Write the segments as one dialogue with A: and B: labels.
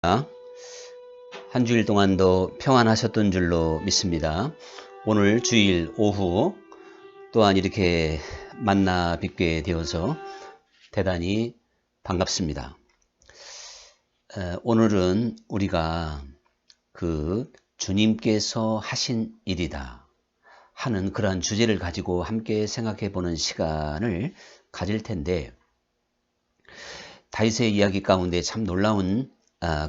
A: 한 주일 동안도 평안하셨던 줄로 믿습니다. 오늘 주일 오후 또한 이렇게 만나 뵙게 되어서 대단히 반갑습니다. 오늘은 우리가 그 주님께서 하신 일이다 하는 그러한 주제를 가지고 함께 생각해 보는 시간을 가질 텐데, 다윗의 이야기 가운데 참 놀라운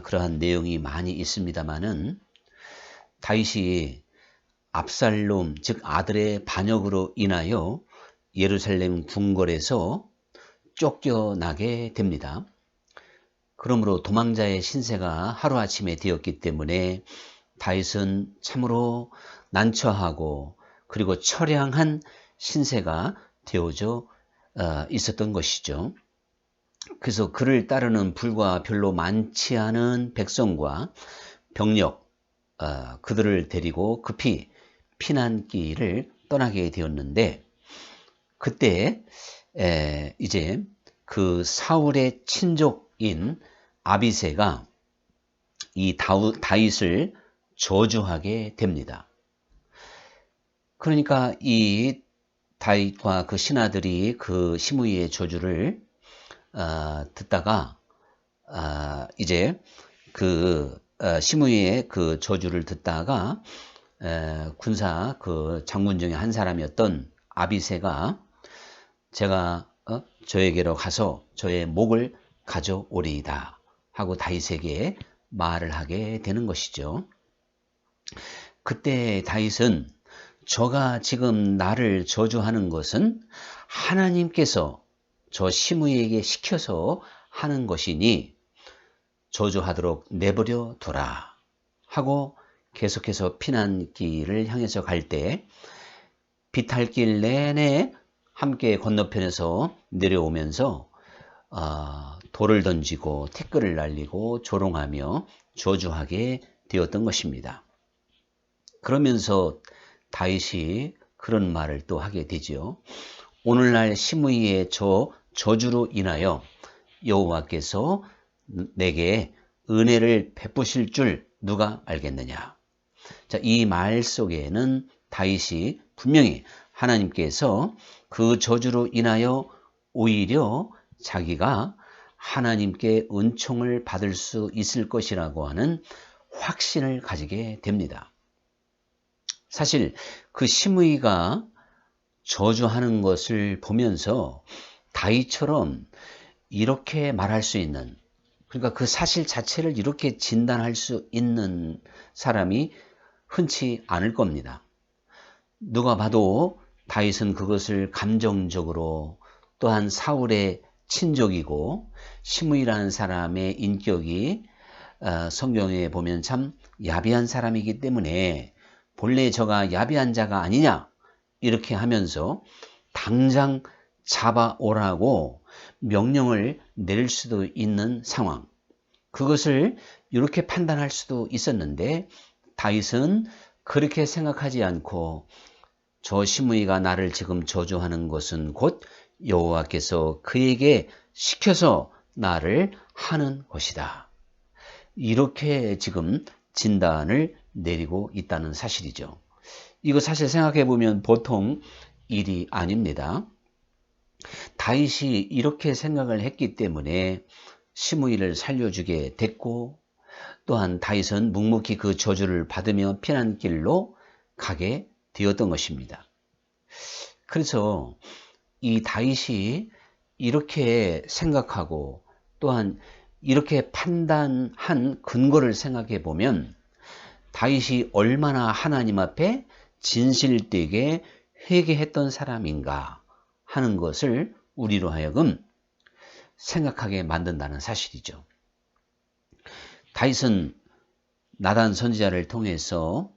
A: 그러한 내용이 많이 있습니다마는, 다윗이 압살롬 즉 아들의 반역으로 인하여 예루살렘 궁궐에서 쫓겨나게 됩니다. 그러므로 도망자의 신세가 하루아침에 되었기 때문에 다윗은 참으로 난처하고 그리고 처량한 신세가 되어져 있었던 것이죠. 그래서 그를 따르는 불과 별로 많지 않은 백성과 병력, 그들을 데리고 급히 피난길을 떠나게 되었는데, 그때 이제 그 사울의 친족인 아비새가 이 다윗을 저주하게 됩니다. 그러니까 이 다윗과 그 신하들이 그 시므이의 저주를 듣다가 이제 그 시므이의 그 저주를 듣다가 군사 그 장군 중에 한 사람이었던 아비새가 제가 저에게로 가서 저의 목을 가져오리이다 하고 다윗에게 말을 하게 되는 것이죠. 그때 다윗은 저가 지금 나를 저주하는 것은 하나님께서 저 시므이에게 시켜서 하는 것이니 저주하도록 내버려 두라 하고 계속해서 피난길을 향해서 갈 때, 비탈길 내내 함께 건너편에서 내려오면서 돌을 던지고 티끌을 날리고 조롱하며 저주하게 되었던 것입니다. 그러면서 다윗이 그런 말을 또 하게 되죠. 오늘날 시므이의 저 저주로 인하여 여호와께서 내게 은혜를 베푸실 줄 누가 알겠느냐. 자, 이 말 속에는 다윗이 분명히 하나님께서 그 저주로 인하여 오히려 자기가 하나님께 은총을 받을 수 있을 것이라고 하는 확신을 가지게 됩니다. 사실 그 시므이가 저주하는 것을 보면서 다윗처럼 이렇게 말할 수 있는, 그러니까 그 사실 자체를 이렇게 진단할 수 있는 사람이 흔치 않을 겁니다. 누가 봐도 다윗은 그것을 감정적으로, 또한 사울의 친족이고 시므이라는 사람의 인격이 성경에 보면 참 야비한 사람이기 때문에 본래 저가 야비한 자가 아니냐 이렇게 하면서 당장 잡아오라고 명령을 내릴 수도 있는 상황, 그것을 이렇게 판단할 수도 있었는데 다윗은 그렇게 생각하지 않고 저 시므이가 나를 지금 저주하는 것은 곧 여호와께서 그에게 시켜서 나를 하는 것이다, 이렇게 지금 진단을 내리고 있다는 사실이죠. 이거 사실 생각해 보면 보통 일이 아닙니다. 다윗이 이렇게 생각을 했기 때문에 시므이를 살려주게 됐고, 또한 다윗은 묵묵히 그 저주를 받으며 피난길로 가게 되었던 것입니다. 그래서 이 다윗이 이렇게 생각하고 또한 이렇게 판단한 근거를 생각해 보면, 다윗이 얼마나 하나님 앞에 진실되게 회개했던 사람인가 하는 것을 우리로 하여금 생각하게 만든다는 사실이죠. 다윗은 나단 선지자를 통해서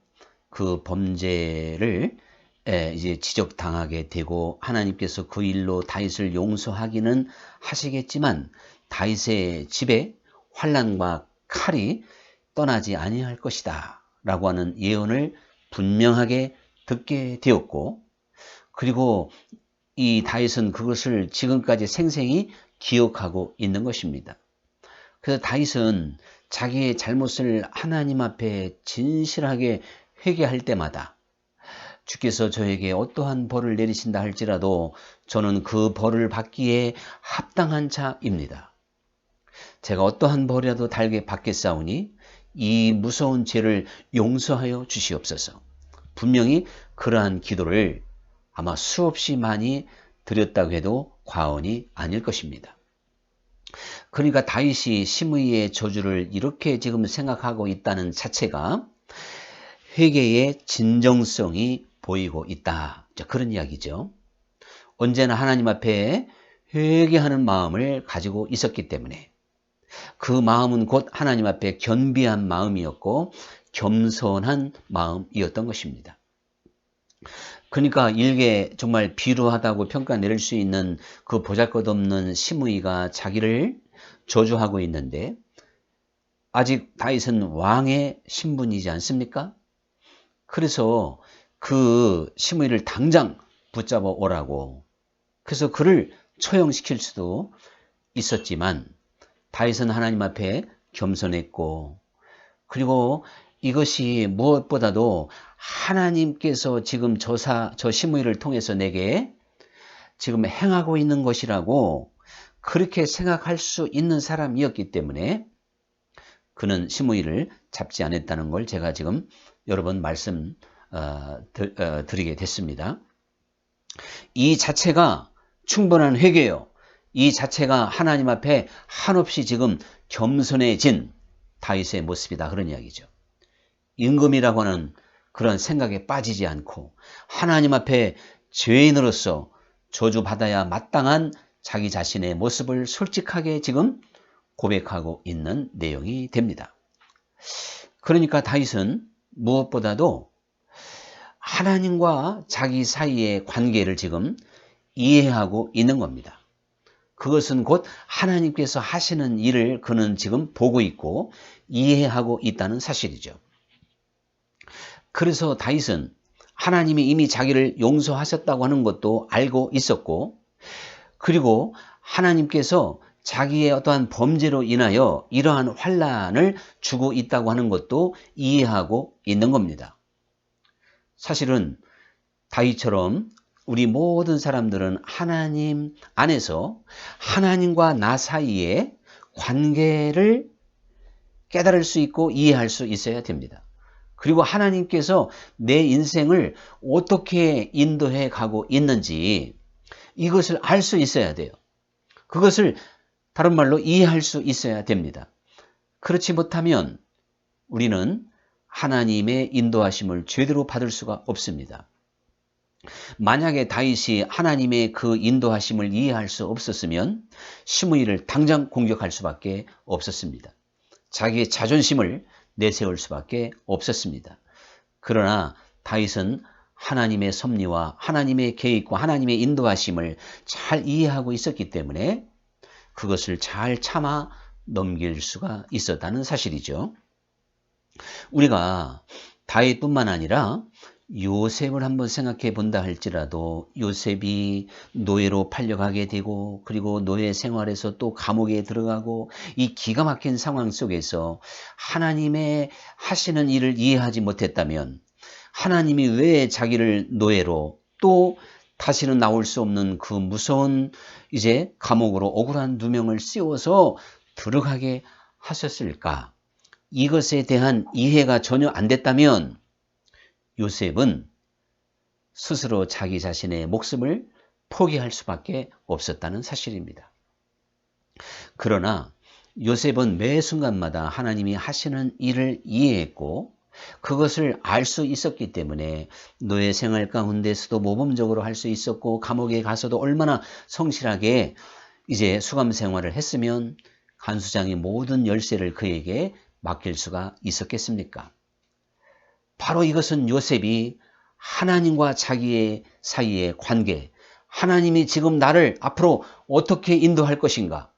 A: 그 범죄를 이제 지적당하게 되고, 하나님께서 그 일로 다윗을 용서하기는 하시겠지만 다윗의 집에 환난과 칼이 떠나지 아니할 것이다 라고 하는 예언을 분명하게 듣게 되었고, 그리고 이 다윗은 그것을 지금까지 생생히 기억하고 있는 것입니다. 그래서 다윗은 자기의 잘못을 하나님 앞에 진실하게 회개할 때마다 주께서 저에게 어떠한 벌을 내리신다 할지라도 저는 그 벌을 받기에 합당한 자입니다. 제가 어떠한 벌이라도 달게 받겠사오니 이 무서운 죄를 용서하여 주시옵소서. 분명히 그러한 기도를 아마 수없이 많이 드렸다고 해도 과언이 아닐 것입니다. 그러니까 다윗이 시므이의 저주를 이렇게 지금 생각하고 있다는 자체가 회개의 진정성이 보이고 있다. 그런 이야기죠. 언제나 하나님 앞에 회개하는 마음을 가지고 있었기 때문에 그 마음은 곧 하나님 앞에 겸비한 마음이었고 겸손한 마음이었던 것입니다. 그러니까 일개 정말 비루하다고 평가 내릴 수 있는 그 보잘것없는 시므이가 자기를 저주하고 있는데 아직 다윗은 왕의 신분이지 않습니까? 그래서 그 시므이를 당장 붙잡아 오라고 그래서 그를 처형시킬 수도 있었지만 다윗은 하나님 앞에 겸손했고 그리고 이것이 무엇보다도 하나님께서 지금 저 시므이를 통해서 내게 지금 행하고 있는 것이라고 그렇게 생각할 수 있는 사람이었기 때문에 그는 시므이를 잡지 않았다는 걸 제가 지금 여러 번 드리게 됐습니다. 이 자체가 충분한 회개요. 이 자체가 하나님 앞에 한없이 지금 겸손해진 다윗의 모습이다. 그런 이야기죠. 임금이라고 하는 그런 생각에 빠지지 않고 하나님 앞에 죄인으로서 저주받아야 마땅한 자기 자신의 모습을 솔직하게 지금 고백하고 있는 내용이 됩니다. 그러니까 다윗은 무엇보다도 하나님과 자기 사이의 관계를 지금 이해하고 있는 겁니다. 그것은 곧 하나님께서 하시는 일을 그는 지금 보고 있고 이해하고 있다는 사실이죠. 그래서 다윗은 하나님이 이미 자기를 용서하셨다고 하는 것도 알고 있었고 그리고 하나님께서 자기의 어떠한 범죄로 인하여 이러한 환난을 주고 있다고 하는 것도 이해하고 있는 겁니다. 사실은 다윗처럼 우리 모든 사람들은 하나님 안에서 하나님과 나 사이의 관계를 깨달을 수 있고 이해할 수 있어야 됩니다. 그리고 하나님께서 내 인생을 어떻게 인도해 가고 있는지 이것을 알 수 있어야 돼요. 그것을 다른 말로 이해할 수 있어야 됩니다. 그렇지 못하면 우리는 하나님의 인도하심을 제대로 받을 수가 없습니다. 만약에 다윗이 하나님의 그 인도하심을 이해할 수 없었으면 시므이를 당장 공격할 수밖에 없었습니다. 자기의 자존심을 내세울 수밖에 없었습니다. 그러나 다윗은 하나님의 섭리와 하나님의 계획과 하나님의 인도하심을 잘 이해하고 있었기 때문에 그것을 잘 참아 넘길 수가 있었다는 사실이죠. 우리가 다윗뿐만 아니라 요셉을 한번 생각해 본다 할지라도 요셉이 노예로 팔려가게 되고 그리고 노예 생활에서 또 감옥에 들어가고 이 기가 막힌 상황 속에서 하나님의 하시는 일을 이해하지 못했다면 하나님이 왜 자기를 노예로 또 다시는 나올 수 없는 그 무서운 이제 감옥으로 억울한 누명을 씌워서 들어가게 하셨을까? 이것에 대한 이해가 전혀 안 됐다면 요셉은 스스로 자기 자신의 목숨을 포기할 수밖에 없었다는 사실입니다. 그러나 요셉은 매 순간마다 하나님이 하시는 일을 이해했고 그것을 알 수 있었기 때문에 노예 생활 가운데서도 모범적으로 할 수 있었고 감옥에 가서도 얼마나 성실하게 이제 수감 생활을 했으면 간수장이 모든 열쇠를 그에게 맡길 수가 있었겠습니까? 바로 이것은 요셉이 하나님과 자기의 사이의 관계, 하나님이 지금 나를 앞으로 어떻게 인도할 것인가,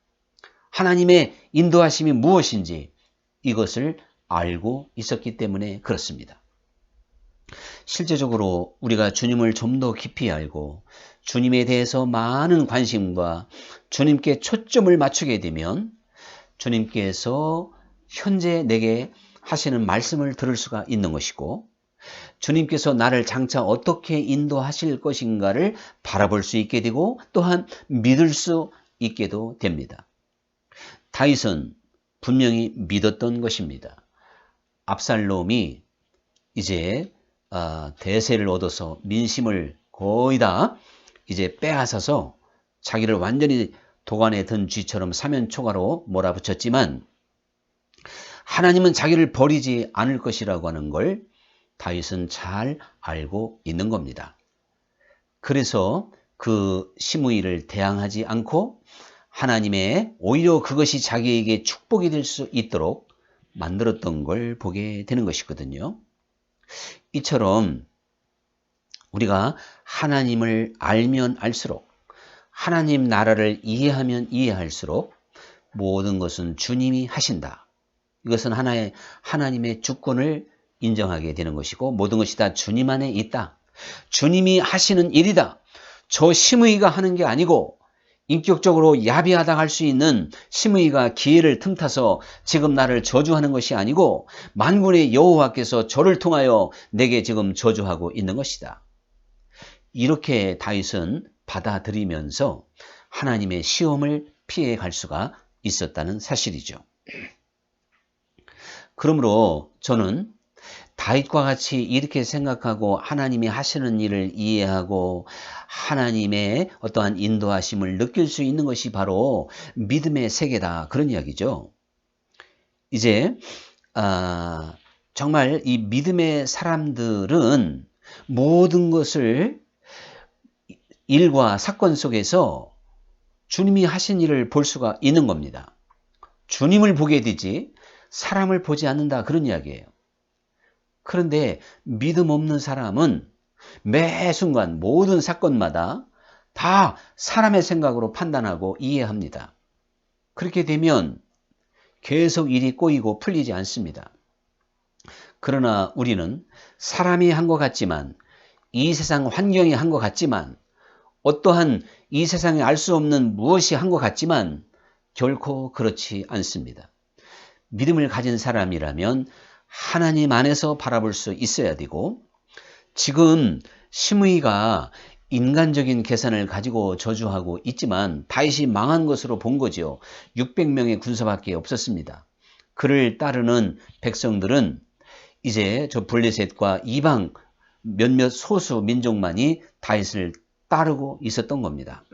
A: 하나님의 인도하심이 무엇인지 이것을 알고 있었기 때문에 그렇습니다. 실제적으로 우리가 주님을 좀 더 깊이 알고 주님에 대해서 많은 관심과 주님께 초점을 맞추게 되면 주님께서 현재 내게 하시는 말씀을 들을 수가 있는 것이고 주님께서 나를 장차 어떻게 인도하실 것인가를 바라볼 수 있게 되고 또한 믿을 수 있게도 됩니다. 다윗은 분명히 믿었던 것입니다. 압살롬이 이제 대세를 얻어서 민심을 거의 다 이제 빼앗아서 자기를 완전히 도관에 든 쥐처럼 사면초가로 몰아붙였지만 하나님은 자기를 버리지 않을 것이라고 하는 걸 다윗은 잘 알고 있는 겁니다. 그래서 그 시므이를 대항하지 않고 하나님의 오히려 그것이 자기에게 축복이 될 수 있도록 만들었던 걸 보게 되는 것이거든요. 이처럼 우리가 하나님을 알면 알수록 하나님 나라를 이해하면 이해할수록 모든 것은 주님이 하신다. 이것은 하나님의 주권을 인정하게 되는 것이고 모든 것이 다 주님 안에 있다. 주님이 하시는 일이다. 저 시므이가 하는 게 아니고 인격적으로 야비하다 할 수 있는 시므이가 기회를 틈타서 지금 나를 저주하는 것이 아니고 만군의 여호와께서 저를 통하여 내게 지금 저주하고 있는 것이다. 이렇게 다윗은 받아들이면서 하나님의 시험을 피해 갈 수가 있었다는 사실이죠. 그러므로 저는 다윗과 같이 이렇게 생각하고 하나님이 하시는 일을 이해하고 하나님의 어떠한 인도하심을 느낄 수 있는 것이 바로 믿음의 세계다. 그런 이야기죠. 이제 정말 이 믿음의 사람들은 모든 것을 일과 사건 속에서 주님이 하신 일을 볼 수가 있는 겁니다. 주님을 보게 되지 사람을 보지 않는다. 그런 이야기예요. 그런데 믿음 없는 사람은 매 순간 모든 사건마다 다 사람의 생각으로 판단하고 이해합니다. 그렇게 되면 계속 일이 꼬이고 풀리지 않습니다. 그러나 우리는 사람이 한 것 같지만 이 세상 환경이 한 것 같지만 어떠한 이 세상에 알 수 없는 무엇이 한 것 같지만 결코 그렇지 않습니다. 믿음을 가진 사람이라면 하나님 안에서 바라볼 수 있어야 되고 지금 시므이가 인간적인 계산을 가지고 저주하고 있지만 다윗이 망한 것으로 본 거죠. 600명의 군사밖에 없었습니다. 그를 따르는 백성들은 이제 저 블레셋과 이방 몇몇 소수 민족만이 다윗을 따르고 있었던 겁니다.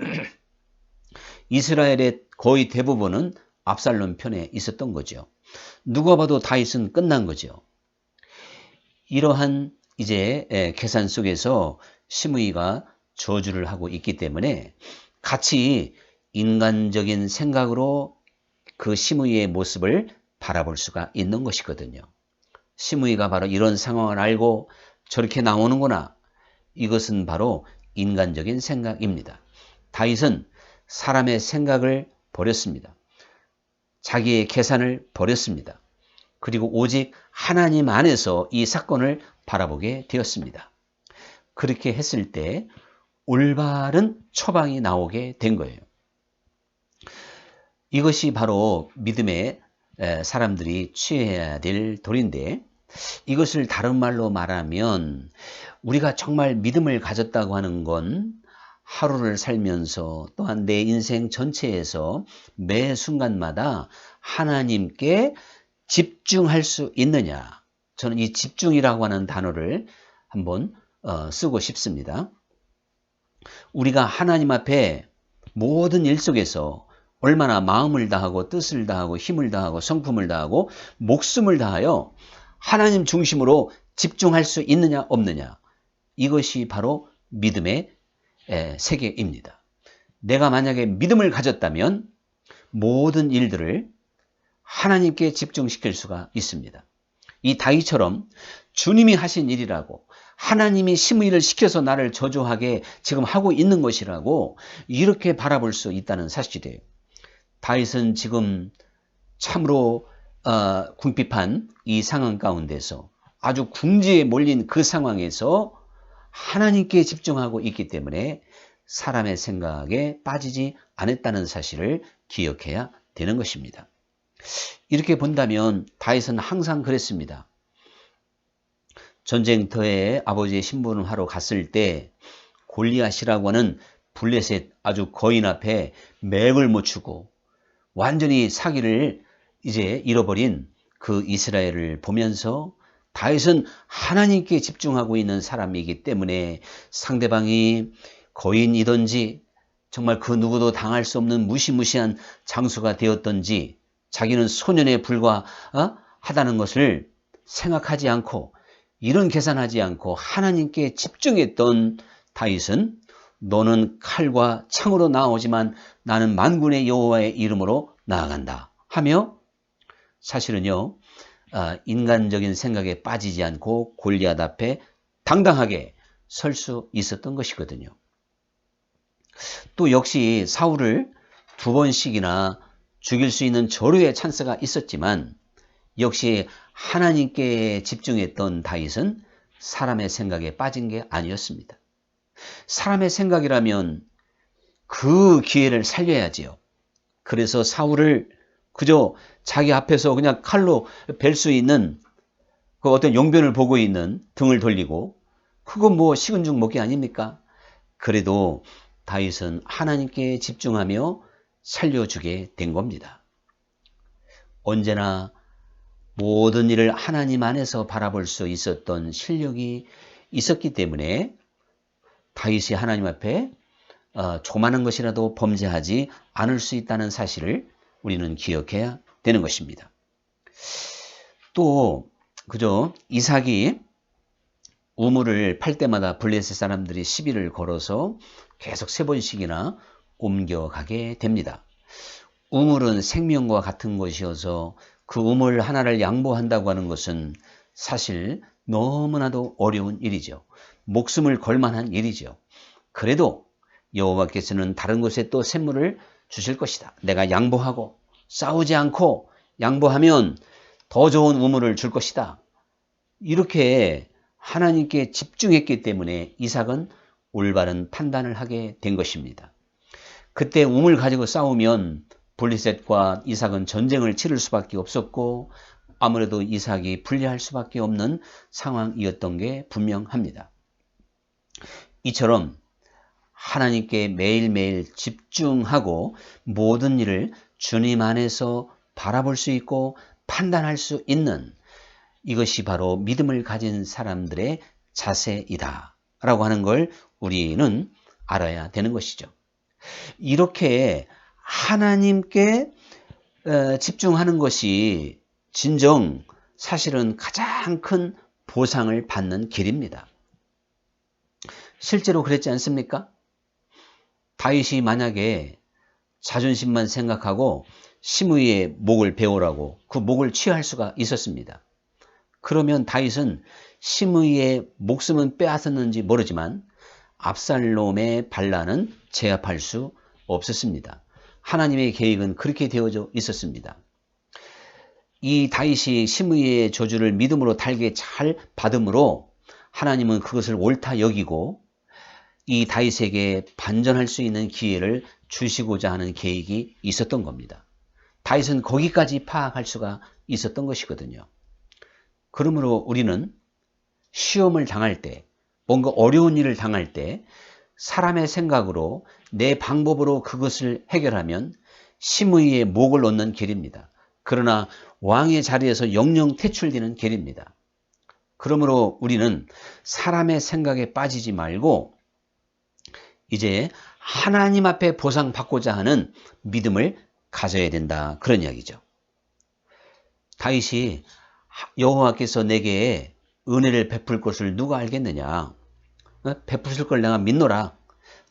A: 이스라엘의 거의 대부분은 압살롬 편에 있었던 거죠. 누가 봐도 다윗은 끝난 거죠. 이러한 이제 계산 속에서 시므이가 저주를 하고 있기 때문에 같이 인간적인 생각으로 그 시므이의 모습을 바라볼 수가 있는 것이거든요. 시므이가 바로 이런 상황을 알고 저렇게 나오는구나. 이것은 바로 인간적인 생각입니다. 다윗은 사람의 생각을 버렸습니다. 자기의 계산을 버렸습니다. 그리고 오직 하나님 안에서 이 사건을 바라보게 되었습니다. 그렇게 했을 때 올바른 처방이 나오게 된 거예요. 이것이 바로 믿음의 사람들이 취해야 될 도리인데 이것을 다른 말로 말하면 우리가 정말 믿음을 가졌다고 하는 건 하루를 살면서 또한 내 인생 전체에서 매 순간마다 하나님께 집중할 수 있느냐. 저는 이 집중이라고 하는 단어를 한번 쓰고 싶습니다. 우리가 하나님 앞에 모든 일 속에서 얼마나 마음을 다하고 뜻을 다하고 힘을 다하고 성품을 다하고 목숨을 다하여 하나님 중심으로 집중할 수 있느냐 없느냐. 이것이 바로 믿음의 세계입니다. 내가 만약에 믿음을 가졌다면 모든 일들을 하나님께 집중시킬 수가 있습니다. 이 다윗처럼 주님이 하신 일이라고 하나님이 시므이를 시켜서 나를 저주하게 지금 하고 있는 것이라고 이렇게 바라볼 수 있다는 사실이에요. 다윗은 지금 참으로 궁핍한 이 상황 가운데서 아주 궁지에 몰린 그 상황에서 하나님께 집중하고 있기 때문에 사람의 생각에 빠지지 않았다는 사실을 기억해야 되는 것입니다. 이렇게 본다면 다윗은 항상 그랬습니다. 전쟁터에 아버지의 심부름 하러 갔을 때 골리앗이라고 하는 블레셋 아주 거인 앞에 맥을 못 추고 완전히 사기를 이제 잃어버린 그 이스라엘을 보면서 다윗은 하나님께 집중하고 있는 사람이기 때문에 상대방이 거인이든지 정말 그 누구도 당할 수 없는 무시무시한 장수가 되었던지 자기는 소년에 불과하다는 것을 생각하지 않고 이런 계산하지 않고 하나님께 집중했던 다윗은 너는 칼과 창으로 나오지만 나는 만군의 여호와의 이름으로 나아간다 하며 사실은요 인간적인 생각에 빠지지 않고 골리앗 앞에 당당하게 설 수 있었던 것이거든요. 또 역시 사울을 2번씩이나 죽일 수 있는 절호의 찬스가 있었지만 역시 하나님께 집중했던 다윗은 사람의 생각에 빠진 게 아니었습니다. 사람의 생각이라면 그 기회를 살려야지요. 그래서 사울을 그저 자기 앞에서 그냥 칼로 벨 수 있는 그 어떤 용변을 보고 있는 등을 돌리고 그건 뭐 식은 죽 먹기 아닙니까? 그래도 다윗은 하나님께 집중하며 살려주게 된 겁니다. 언제나 모든 일을 하나님 안에서 바라볼 수 있었던 실력이 있었기 때문에 다윗이 하나님 앞에 조그마한 것이라도 범죄하지 않을 수 있다는 사실을 우리는 기억해야 되는 것입니다. 또 그죠 이삭이 우물을 팔 때마다 블레셋 사람들이 시비를 걸어서 계속 3번씩이나 옮겨가게 됩니다. 우물은 생명과 같은 것이어서 그 우물 하나를 양보한다고 하는 것은 사실 너무나도 어려운 일이죠. 목숨을 걸 만한 일이죠. 그래도 여호와께서는 다른 곳에 또 샘물을 주실 것이다. 내가 양보하고 싸우지 않고 양보하면 더 좋은 우물을 줄 것이다. 이렇게 하나님께 집중했기 때문에 이삭은 올바른 판단을 하게 된 것입니다. 그때 우물 가지고 싸우면 블레셋과 이삭은 전쟁을 치를 수밖에 없었고 아무래도 이삭이 불리할 수밖에 없는 상황이었던 게 분명합니다. 이처럼 하나님께 매일매일 집중하고 모든 일을 주님 안에서 바라볼 수 있고 판단할 수 있는 이것이 바로 믿음을 가진 사람들의 자세이다 라고 하는 걸 우리는 알아야 되는 것이죠. 이렇게 하나님께 집중하는 것이 진정 사실은 가장 큰 보상을 받는 길입니다. 실제로 그랬지 않습니까? 다윗이 만약에 자존심만 생각하고 시므이의 목을 베오라고 그 목을 취할 수가 있었습니다. 그러면 다윗은 시므이의 목숨은 빼앗았는지 모르지만 압살롬의 반란은 제압할 수 없었습니다. 하나님의 계획은 그렇게 되어져 있었습니다. 이 다윗이 시므이의 저주를 믿음으로 달게 잘 받음으로 하나님은 그것을 옳다 여기고 이 다윗에게 반전할 수 있는 기회를 주시고자 하는 계획이 있었던 겁니다. 다윗은 거기까지 파악할 수가 있었던 것이거든요. 그러므로 우리는 시험을 당할 때, 뭔가 어려운 일을 당할 때 사람의 생각으로 내 방법으로 그것을 해결하면 시므이의 목을 얻는 길입니다. 그러나 왕의 자리에서 영영 퇴출되는 길입니다. 그러므로 우리는 사람의 생각에 빠지지 말고 이제 하나님 앞에 보상받고자 하는 믿음을 가져야 된다. 그런 이야기죠. 다윗이 여호와께서 내게 은혜를 베풀 것을 누가 알겠느냐? 베푸실 걸 내가 믿노라.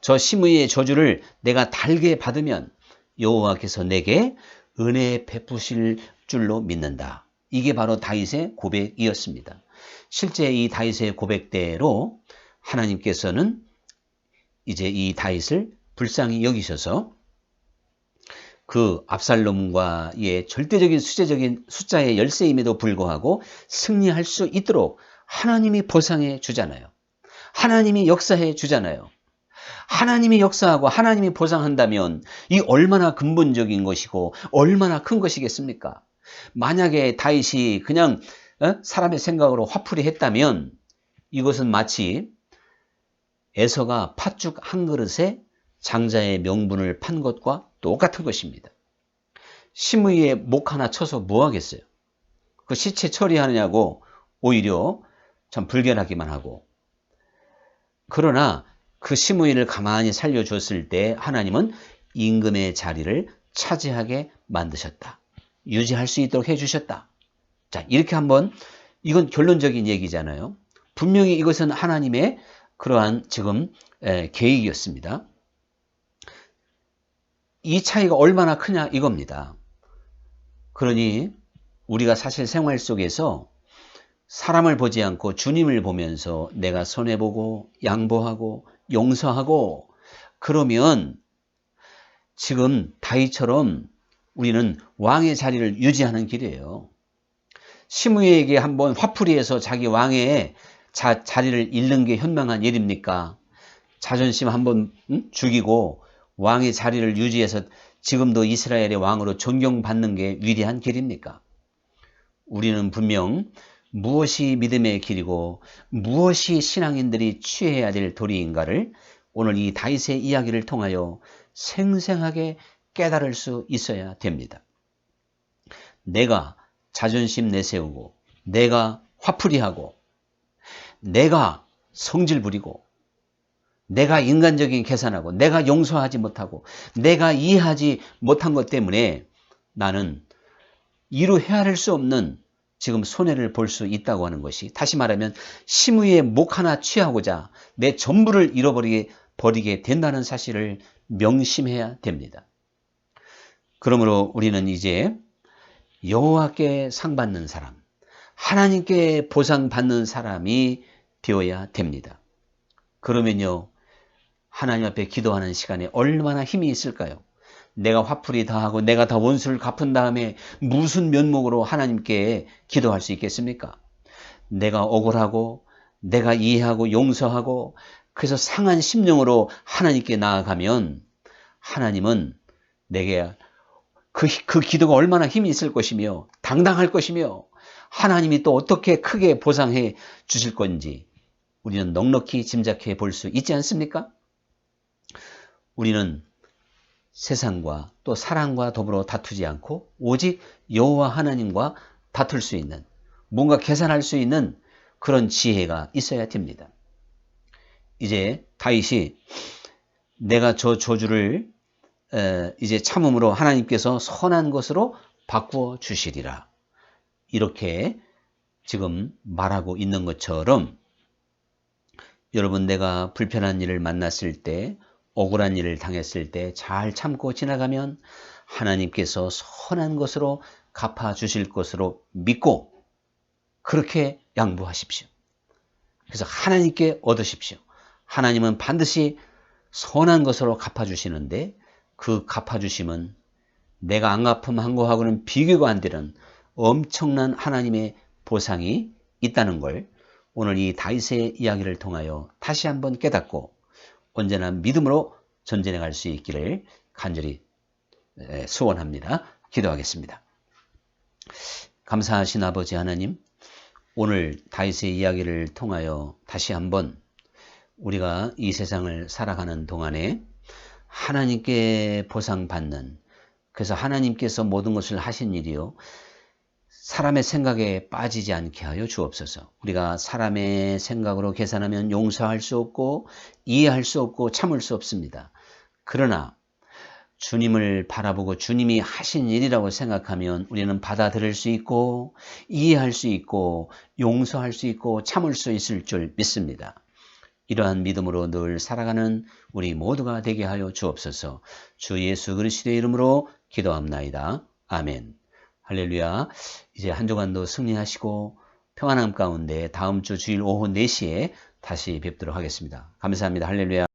A: 저 시므이의 저주를 내가 달게 받으면 여호와께서 내게 은혜 베푸실 줄로 믿는다. 이게 바로 다윗의 고백이었습니다. 실제 이 다윗의 고백대로 하나님께서는 이제 이 다윗을 불쌍히 여기셔서 그 압살롬과의 절대적인 수재적인 숫자의 열세임에도 불구하고 승리할 수 있도록 하나님이 보상해 주잖아요. 하나님이 역사해 주잖아요. 하나님이 역사하고 하나님이 보상한다면 이 얼마나 근본적인 것이고 얼마나 큰 것이겠습니까? 만약에 다윗이 그냥 사람의 생각으로 화풀이 했다면 이것은 마치 에서가 팥죽 한 그릇에 장자의 명분을 판 것과 똑같은 것입니다. 시므이의 목 하나 쳐서 뭐 하겠어요? 그 시체 처리하느냐고 오히려 참 불결하기만 하고. 그러나 그 시므이를 가만히 살려줬을 때 하나님은 임금의 자리를 차지하게 만드셨다. 유지할 수 있도록 해주셨다. 자, 이렇게 한번, 이건 결론적인 얘기잖아요. 분명히 이것은 하나님의 그러한 지금 계획이었습니다. 이 차이가 얼마나 크냐 이겁니다. 그러니 우리가 사실 생활 속에서 사람을 보지 않고 주님을 보면서 내가 손해보고 양보하고 용서하고 그러면 지금 다윗처럼 우리는 왕의 자리를 유지하는 길이에요. 시므이에게 한번 화풀이해서 자기 왕의 자리를 잃는 게 현명한 일입니까? 자존심 한번 죽이고 왕의 자리를 유지해서 지금도 이스라엘의 왕으로 존경받는 게 위대한 길입니까? 우리는 분명 무엇이 믿음의 길이고 무엇이 신앙인들이 취해야 될 도리인가를 오늘 이 다윗의 이야기를 통하여 생생하게 깨달을 수 있어야 됩니다. 내가 자존심 내세우고 내가 화풀이하고 내가 성질 부리고 내가 인간적인 계산하고 내가 용서하지 못하고 내가 이해하지 못한 것 때문에 나는 이루 헤아릴 수 없는 지금 손해를 볼 수 있다고 하는 것이, 다시 말하면 시므이의 목 하나 취하고자 내 전부를 잃어버리게 된다는 사실을 명심해야 됩니다. 그러므로 우리는 이제 여호와께 상 받는 사람, 하나님께 보상 받는 사람이 되어야 됩니다. 그러면요, 하나님 앞에 기도하는 시간에 얼마나 힘이 있을까요? 내가 화풀이 다 하고 내가 다 원수를 갚은 다음에 무슨 면목으로 하나님께 기도할 수 있겠습니까? 내가 억울하고 내가 이해하고 용서하고 그래서 상한 심령으로 하나님께 나아가면 하나님은 내게 그 기도가 얼마나 힘이 있을 것이며 당당할 것이며 하나님이 또 어떻게 크게 보상해 주실 건지 우리는 넉넉히 짐작해 볼 수 있지 않습니까? 우리는 세상과 또 사랑과 더불어 다투지 않고 오직 여호와 하나님과 다툴 수 있는, 뭔가 계산할 수 있는 그런 지혜가 있어야 됩니다. 이제 다윗이 내가 저 저주를 이제 참음으로 하나님께서 선한 것으로 바꾸어 주시리라, 이렇게 지금 말하고 있는 것처럼 여러분, 내가 불편한 일을 만났을 때, 억울한 일을 당했을 때 잘 참고 지나가면 하나님께서 선한 것으로 갚아주실 것으로 믿고 그렇게 양보하십시오. 그래서 하나님께 얻으십시오. 하나님은 반드시 선한 것으로 갚아주시는데 그 갚아주심은 내가 안 갚은 거하고는 비교가 안 되는 엄청난 하나님의 보상이 있다는 걸 오늘 이 다윗의 이야기를 통하여 다시 한번 깨닫고 언제나 믿음으로 전진해 갈 수 있기를 간절히 소원합니다. 기도하겠습니다. 감사하신 아버지 하나님, 오늘 다윗의 이야기를 통하여 다시 한번 우리가 이 세상을 살아가는 동안에 하나님께 보상받는, 그래서 하나님께서 모든 것을 하신 일이요, 사람의 생각에 빠지지 않게 하여 주옵소서. 우리가 사람의 생각으로 계산하면 용서할 수 없고 이해할 수 없고 참을 수 없습니다. 그러나 주님을 바라보고 주님이 하신 일이라고 생각하면 우리는 받아들일 수 있고 이해할 수 있고 용서할 수 있고 참을 수 있을 줄 믿습니다. 이러한 믿음으로 늘 살아가는 우리 모두가 되게 하여 주옵소서. 주 예수 그리스도의 이름으로 기도합나이다. 아멘. 할렐루야. 이제 한 주간도 승리하시고 평안함 가운데 다음 주 주일 오후 4시에 다시 뵙도록 하겠습니다. 감사합니다. 할렐루야.